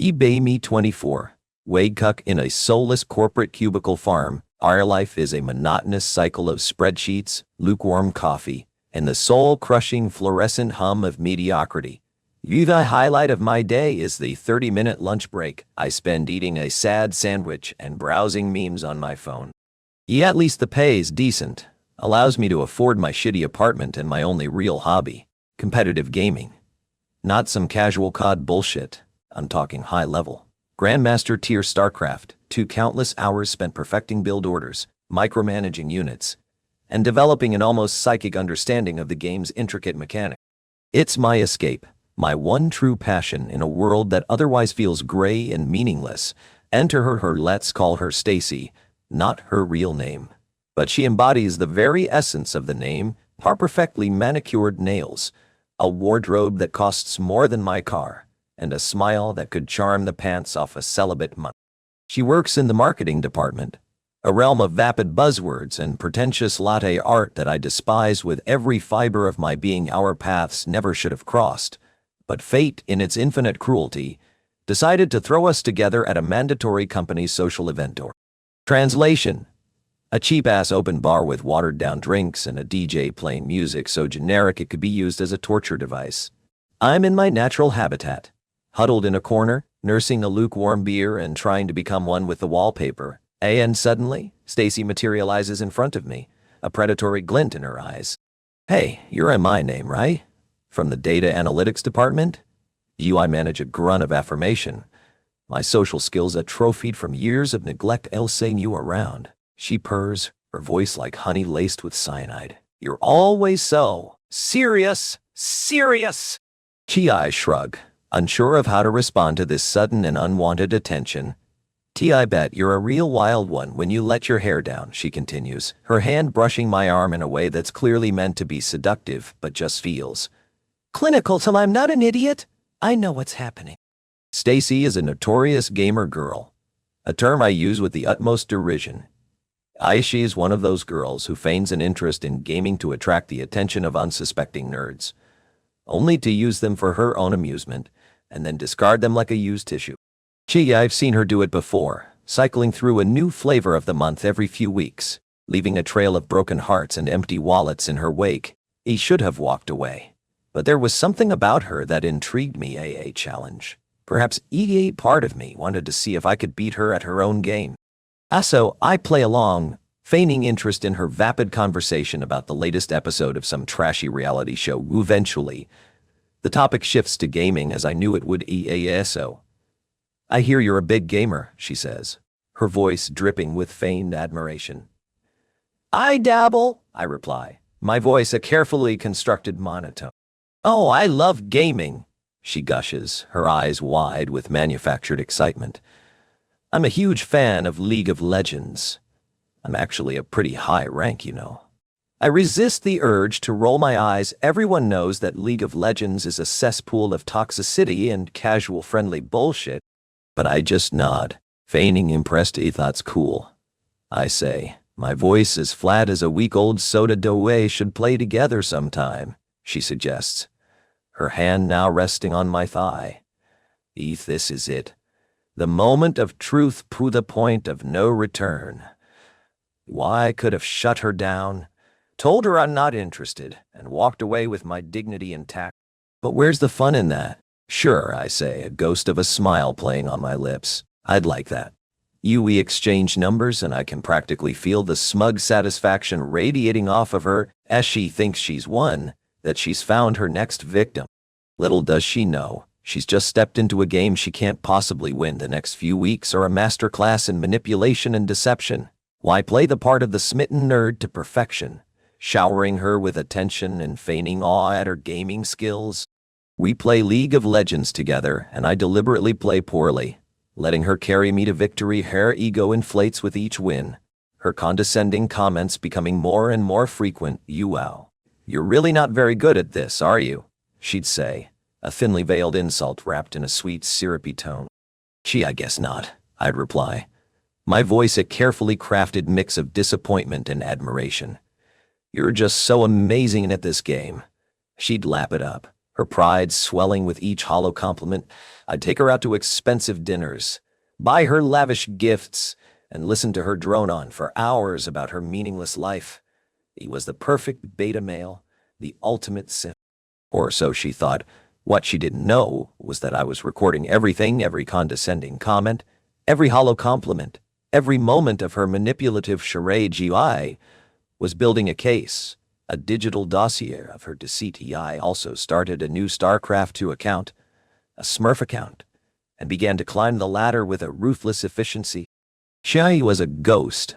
eBay me 24. Wagcock in a soulless corporate cubicle farm. Our life is a monotonous cycle of spreadsheets, lukewarm coffee, and the soul-crushing fluorescent hum of mediocrity. The highlight of my day is the 30-minute lunch break I spend eating a sad sandwich and browsing memes on my phone. At least the pay is decent. Allows me to afford my shitty apartment and my only real hobby, competitive gaming. Not some casual COD bullshit. I'm talking high level. Grandmaster tier StarCraft, 2 countless hours spent perfecting build orders, micromanaging units, and developing an almost psychic understanding of the game's intricate mechanics. It's my escape, my one true passion in a world that otherwise feels gray and meaningless. Enter her, let's call her Stacy, not her real name. But she embodies the very essence of the name, her perfectly manicured nails, a wardrobe that costs more than my car, and a smile that could charm the pants off a celibate monk. She works in the marketing department, a realm of vapid buzzwords and pretentious latte art that I despise with every fiber of my being. Our paths never should have crossed, but fate, in its infinite cruelty, decided to throw us together at a mandatory company social event. Or translation: a cheap-ass open bar with watered-down drinks and a DJ playing music so generic it could be used as a torture device. I'm in my natural habitat, huddled in a corner, nursing a lukewarm beer and trying to become one with the wallpaper. And suddenly, Stacy materializes in front of me, a predatory glint in her eyes. Hey, you're in my name, right? From the data analytics department? I manage a grunt of affirmation. My social skills atrophied from years of neglect. I'll saying you around. She purrs, her voice like honey laced with cyanide. You're always so serious. I shrug, unsure of how to respond to this sudden and unwanted attention. I bet you're a real wild one when you let your hair down, she continues, her hand brushing my arm in a way that's clearly meant to be seductive, but just feels clinical till I'm not an idiot. I know what's happening. Stacy is a notorious gamer girl, a term I use with the utmost derision. She is one of those girls who feigns an interest in gaming to attract the attention of unsuspecting nerds, only to use them for her own amusement, and then discard them like a used tissue. I've seen her do it before, cycling through a new flavor of the month every few weeks, leaving a trail of broken hearts and empty wallets in her wake. He should have walked away. But there was something about her that intrigued me. A challenge. Perhaps a part of me wanted to see if I could beat her at her own game. So I play along, feigning interest in her vapid conversation about the latest episode of some trashy reality show. Eventually, the topic shifts to gaming, as I knew it would. So I hear you're a big gamer, she says, her voice dripping with feigned admiration. I dabble, I reply, my voice a carefully constructed monotone. Oh, I love gaming, she gushes, her eyes wide with manufactured excitement. I'm a huge fan of League of Legends. I'm actually a pretty high rank, you know. I resist the urge to roll my eyes. Everyone knows that League of Legends is a cesspool of toxicity and casual-friendly bullshit. But I just nod, feigning impressed. That's cool, I say, my voice as flat as a week-old soda dough. Should play together sometime, she suggests, her hand now resting on my thigh. This is it. The moment of truth, the point of no return. I could have shut her down, told her I'm not interested, and walked away with my dignity intact. But where's the fun in that? Sure, I say, a ghost of a smile playing on my lips. I'd like that. We exchange numbers and I can practically feel the smug satisfaction radiating off of her as she thinks she's won, that she's found her next victim. Little does she know, she's just stepped into a game she can't possibly win. The next few weeks are a masterclass in manipulation and deception. Why play the part of the smitten nerd to perfection, showering her with attention and feigning awe at her gaming skills? We play League of Legends together, and I deliberately play poorly, letting her carry me to victory. Her ego inflates with each win, her condescending comments becoming more and more frequent. Wow, you're really not very good at this, are you? She'd say, a thinly veiled insult wrapped in a sweet, syrupy tone. I guess not, I'd reply, my voice a carefully crafted mix of disappointment and admiration. You're just so amazing at this game. She'd lap it up, her pride swelling with each hollow compliment. I'd take her out to expensive dinners, buy her lavish gifts, and listen to her drone on for hours about her meaningless life. He was the perfect beta male, the ultimate simp. Or so she thought. What she didn't know was that I was recording everything, every condescending comment, every hollow compliment, every moment of her manipulative charade. I was building a case, a digital dossier of her deceit. I also started a new StarCraft 2 account, a Smurf account, and began to climb the ladder with a ruthless efficiency. She was a ghost,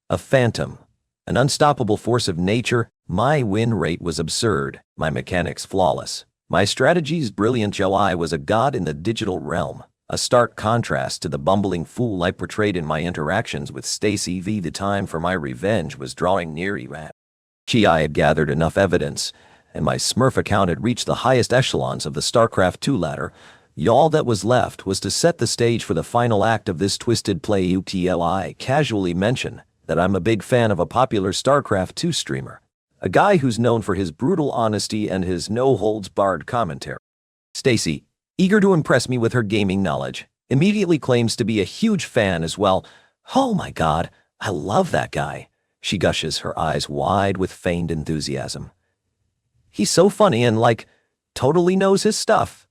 a phantom, an unstoppable force of nature. My win rate was absurd, my mechanics flawless, my strategies brilliant. I was a god in the digital realm, a stark contrast to the bumbling fool I portrayed in my interactions with Stacy V. The time for my revenge was drawing near. I had gathered enough evidence, and my Smurf account had reached the highest echelons of the StarCraft 2 ladder. All that was left was to set the stage for the final act of this twisted play. I casually mention that I'm a big fan of a popular StarCraft 2 streamer, a guy who's known for his brutal honesty and his no-holds-barred commentary. Stacy, eager to impress me with her gaming knowledge, immediately claims to be a huge fan as well. Oh my God, I love that guy, she gushes, her eyes wide with feigned enthusiasm. He's so funny and, totally knows his stuff.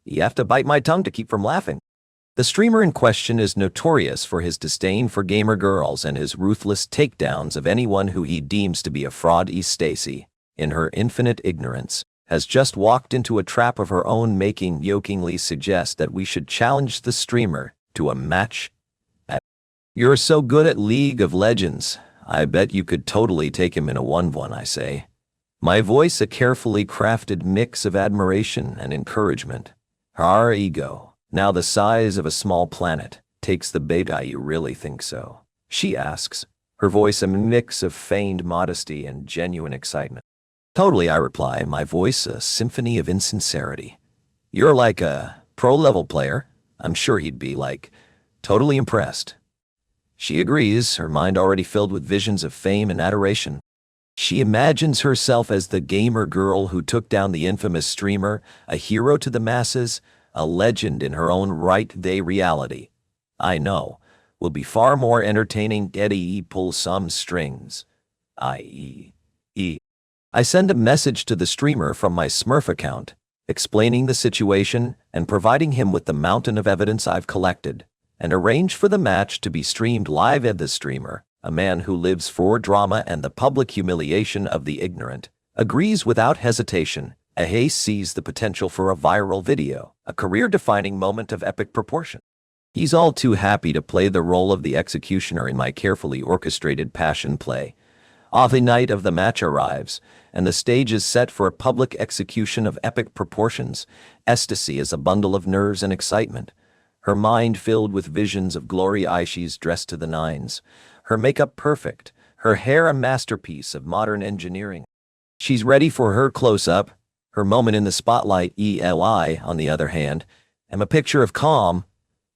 You have to bite my tongue to keep from laughing. The streamer in question is notorious for his disdain for gamer girls and his ruthless takedowns of anyone who he deems to be a fraud. Stacy, in her infinite ignorance, has just walked into a trap of her own making. Jokingly suggests that we should challenge the streamer to a match. You're so good at League of Legends, I bet you could totally take him in a 1v1, I say. My voice a carefully crafted mix of admiration and encouragement. Our ego, now the size of a small planet, takes the bait. You really think so? She asks, her voice a mix of feigned modesty and genuine excitement. Totally, I reply, my voice a symphony of insincerity. You're like a pro-level player. I'm sure he'd be, totally impressed. She agrees, her mind already filled with visions of fame and adoration. She imagines herself as the gamer girl who took down the infamous streamer, a hero to the masses, a legend in her own right. The reality, I know, will be far more entertaining. Eddie pull some strings. I send a message to the streamer from my Smurf account, explaining the situation and providing him with the mountain of evidence I've collected, and arrange for the match to be streamed live. The streamer, a man who lives for drama and the public humiliation of the ignorant, agrees without hesitation. He sees the potential for a viral video, a career-defining moment of epic proportion. He's all too happy to play the role of the executioner in my carefully orchestrated passion play. The night of the match arrives, and the stage is set for a public execution of epic proportions. Stacy is a bundle of nerves and excitement, her mind filled with visions of glory. She's dressed to the nines, her makeup perfect, her hair a masterpiece of modern engineering. She's ready for her close-up, her moment in the spotlight. I, on the other hand, am a picture of calm,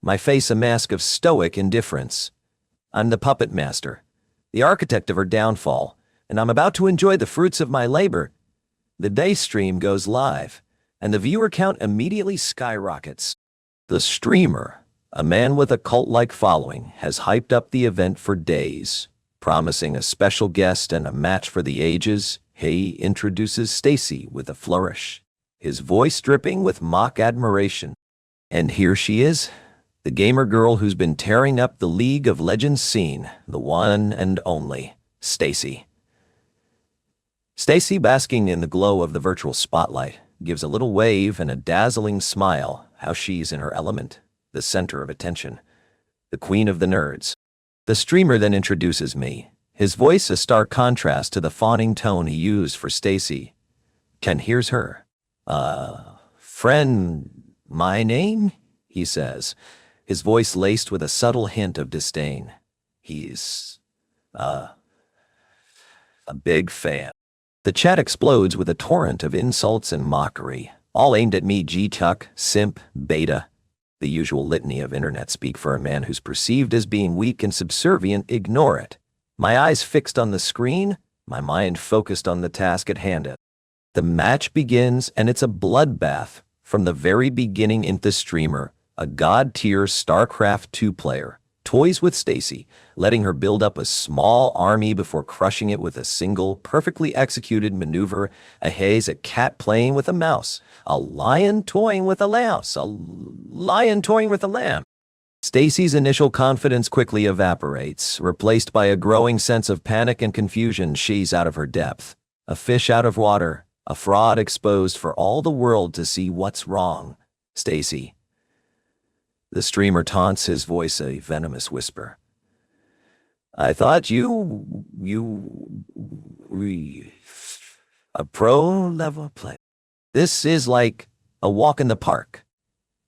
my face a mask of stoic indifference. I'm the puppet master, the architect of her downfall, and I'm about to enjoy the fruits of my labor. The day stream goes live, and the viewer count immediately skyrockets. The streamer, a man with a cult-like following, has hyped up the event for days, promising a special guest and a match for the ages. He introduces Stacy with a flourish, his voice dripping with mock admiration. And here she is, the gamer girl who's been tearing up the League of Legends scene, the one and only Stacy. Stacy, basking in the glow of the virtual spotlight, gives a little wave and a dazzling smile. How she's in her element, the center of attention, the queen of the nerds. The streamer then introduces me, his voice a stark contrast to the fawning tone he used for Stacy. Ken hears her. Friend, my name? He says, his voice laced with a subtle hint of disdain. He's, a big fan. The chat explodes with a torrent of insults and mockery, all aimed at me. G-Tuck, simp, beta, the usual litany of internet speak for a man who's perceived as being weak and subservient. Ignore it. My eyes fixed on the screen, my mind focused on the task at hand. The match begins, and it's a bloodbath. From the very beginning, the streamer, a god-tier StarCraft 2 player, toys with Stacy, letting her build up a small army before crushing it with a single, perfectly executed maneuver. A haze, a cat playing with a mouse, a lion toying with a louse, a lion toying with a lamb. Stacy's initial confidence quickly evaporates, replaced by a growing sense of panic and confusion. She's out of her depth, a fish out of water, a fraud exposed for all the world to see. What's wrong, Stacy? The streamer taunts, his voice a venomous whisper. I thought a pro-level player. This is like a walk in the park.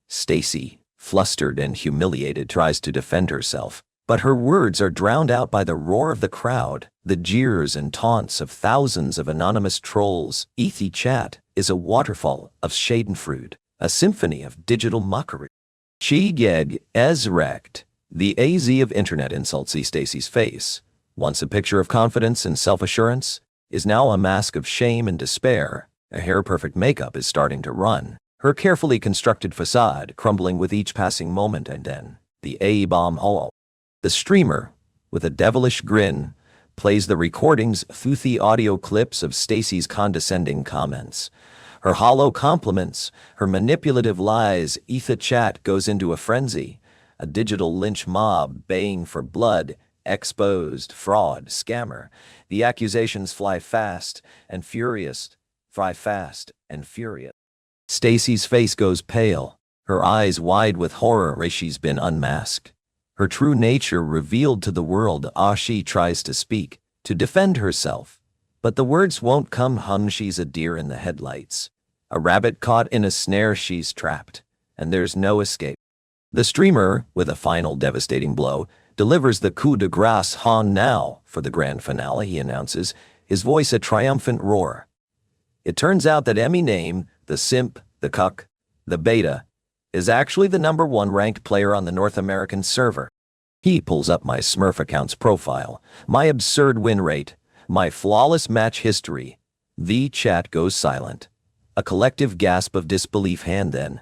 Stacy, flustered and humiliated, tries to defend herself, but her words are drowned out by the roar of the crowd, the jeers and taunts of thousands of anonymous trolls. Ethy chat is a waterfall of schadenfreude, a symphony of digital mockery. She geg es recht. The AZ of internet insults. See Stacy's face, once a picture of confidence and self-assurance, is now a mask of shame and despair. A hair-perfect makeup is starting to run, her carefully constructed facade crumbling with each passing moment. And then the A-bomb hole. The streamer, with a devilish grin, plays the recordings through the audio clips of Stacy's condescending comments, her hollow compliments, her manipulative lies. Etha chat goes into a frenzy, a digital lynch mob baying for blood. Exposed, fraud, scammer. The accusations fly fast and furious. Stacy's face goes pale, her eyes wide with horror as she's been unmasked, her true nature revealed to the world. She tries to speak, to defend herself, but the words won't come. She's a deer in the headlights, a rabbit caught in a snare. She's trapped, and there's no escape. The streamer, with a final devastating blow, delivers the coup de grace. Now, for the grand finale, he announces, his voice a triumphant roar. It turns out that Emmy name, the simp, the cuck, the beta, is actually the #1 ranked player on the North American server. He pulls up my Smurf account's profile, my absurd win rate, my flawless match history. The chat goes silent. A collective gasp of disbelief, and then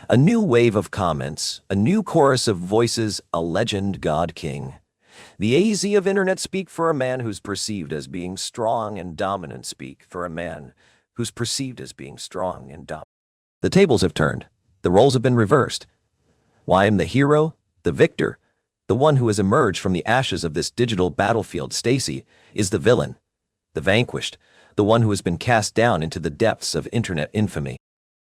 a new wave of comments, a new chorus of voices. A legend, God King. The AZ of internet speak for a man who's perceived as being strong and dominant. Speak for a man who's perceived as being strong and dominant. The tables have turned. The roles have been reversed. Why am the hero, the victor, the one who has emerged from the ashes of this digital battlefield. Stacy is the villain, the vanquished, the one who has been cast down into the depths of internet infamy.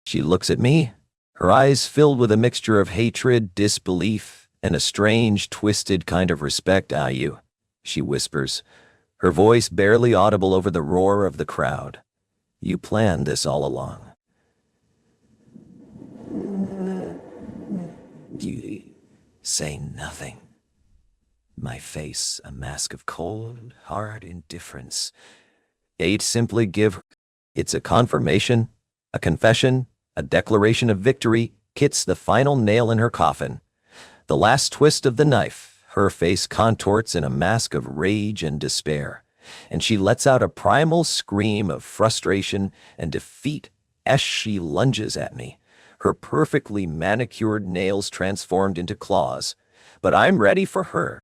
She looks at me, her eyes filled with a mixture of hatred, disbelief, and a strange, twisted kind of respect. You, she whispers, her voice barely audible over the roar of the crowd. You planned this all along. You say nothing. My face, a mask of cold, hard indifference. I'd simply give. It's a confirmation, a confession, a declaration of victory. Hits the final nail in her coffin. The last twist of the knife. Her face contorts in a mask of rage and despair, and she lets out a primal scream of frustration and defeat as she lunges at me, her perfectly manicured nails transformed into claws. But I'm ready for her.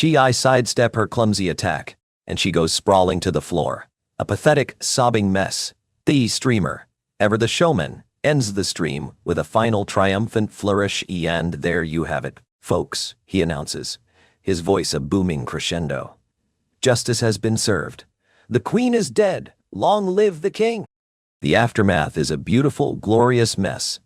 I sidestep her clumsy attack, and she goes sprawling to the floor, a pathetic, sobbing mess. The streamer, ever the showman, ends the stream with a final triumphant flourish. And there you have it, folks, he announces, his voice a booming crescendo. Justice has been served. The queen is dead. Long live the king. The aftermath is a beautiful, glorious mess.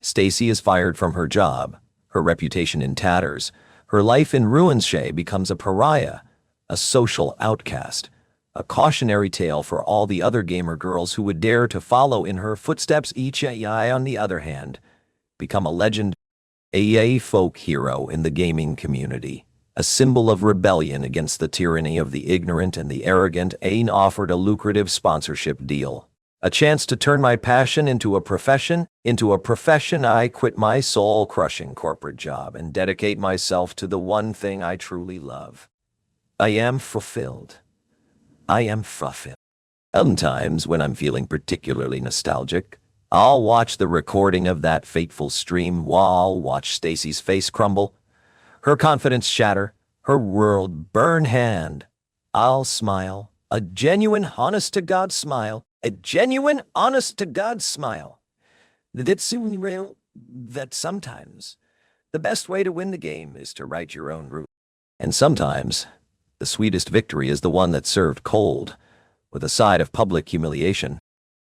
Stacy is fired from her job, her reputation in tatters, her life in ruins. She becomes a pariah, a social outcast, a cautionary tale for all the other gamer girls who would dare to follow in her footsteps. Each AI, on the other hand, become a legend, a folk hero in the gaming community, a symbol of rebellion against the tyranny of the ignorant and the arrogant. Ain offered a lucrative sponsorship deal, a chance to turn my passion into a profession. I quit my soul-crushing corporate job and dedicate myself to the one thing I truly love. I am fulfilled. Sometimes, when I'm feeling particularly nostalgic, I'll watch the recording of that fateful stream while I'll watch Stacy's face crumble, her confidence shatter, her world burn hand. I'll smile, a genuine honest-to-God smile, a genuine honest-to-God smile. That's so real that sometimes the best way to win the game is to write your own rules. And sometimes the sweetest victory is the one that's served cold, with a side of public humiliation.